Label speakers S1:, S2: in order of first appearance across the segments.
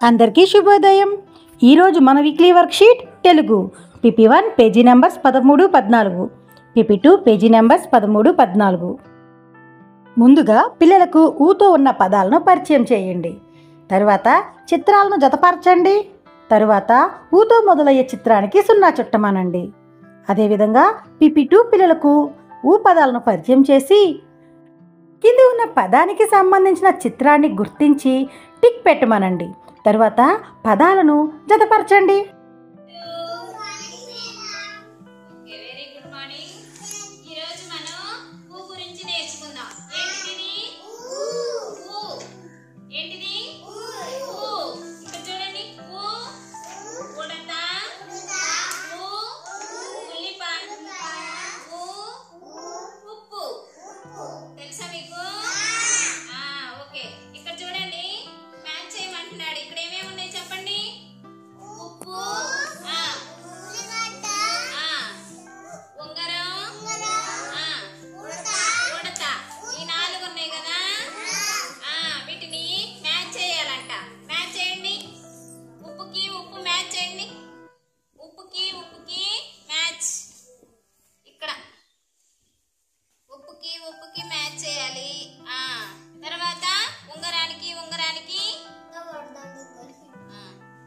S1: అందరికీ శుభోదయం. ఈరోజు మన weekly worksheet Telugu PP1 page numbers 13, 14, PP2 page numbers 13, 14. ముందుగా పిల్లలకు ఊతో ఉన్న పదాలను పరిచయం చేయండి. తరువాత చిత్రాలను జతపరచండి. తరువాత ఊతో మొదలయ్యే చిత్రానికి 0 చుట్టమనండి. అదేవిధంగా PP2 పిల్లలకు ఊ పదాలను పరిచయం చేసి కింద ఉన్న పదానికి సంబంధించిన చిత్రాన్ని గుర్తించి టిక్ పెట్టమనండి. తరువాత పదాలను జతపరచండి.
S2: ఉప్పుకి మ్యాచ్ చేయాలి. తర్వాత ఉంగరానికి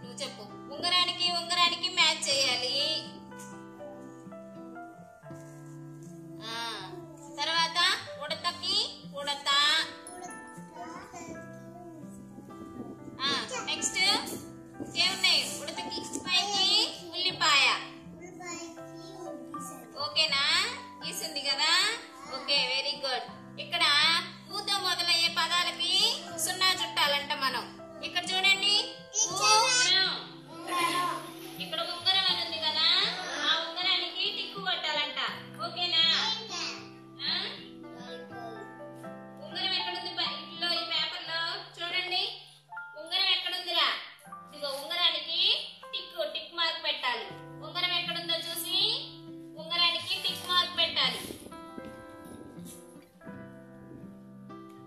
S2: నువ్వు చెప్పు. ఉంగరానికి మ్యాచ్ చేయాలి. తర్వాత ఉడతకి ఉడత. నెక్స్ట్ ఏమున్నాయి? ఉడతకి పైకి ఉల్లిపాయ. ఓకేనా? గీసింది కదా? Okay, very good. ఇక్కడ ఊతో మొదలయ్యే పదాలకి 0 చుట్టాలంట మనం. ఇక్కడ చూడండి, ఇక్కడ ఉంగరం అని ఉంది కదా, ఆ ఉంగరానికి టిక్కు కొట్టాలంట. ఓకేనా? ఉంగరం ఎక్కడుంది? ఇట్లో ఈ పేపర్ లో చూడండి, ఉంగరం ఎక్కడుందిరా? ఇదిగో ఉంగరానికి టిక్ మార్క్ పెట్టాలి. ఉంగరం ఎక్కడుందో చూసి ఉంగరానికి టిక్ మార్క్ పెట్టాలి.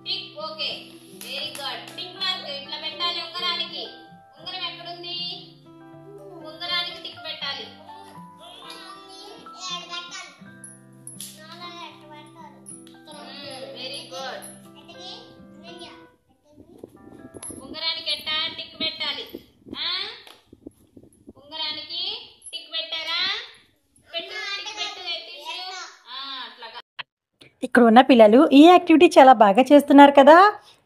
S2: Tick. Okay, very good. Tick mark ఇట్లా పెట్టాలి ఉంగరానికి. ఉంగరం ఎక్కడుంది? ఉంగరానికి టిక్ పెట్టాలి. Very good. ఉంగరానికి ఎట్టా టిక్ పెట్టాలి. ఉంగరానికి టిక్ పెట్టారా? పెట్టు, టిక్ పెట్టు. అట్లాగా.
S1: ఇక్కడ ఉన్న పిల్లలు ఈ యాక్టివిటీ చాలా బాగా చేస్తున్నారు కదా.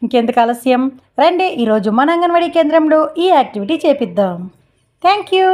S1: ఇంకెందుకు ఆలస్యం, రండి ఈరోజు మన అంగన్వాడీ కేంద్రంలో ఈ యాక్టివిటీ చేపిద్దాం. Thank you.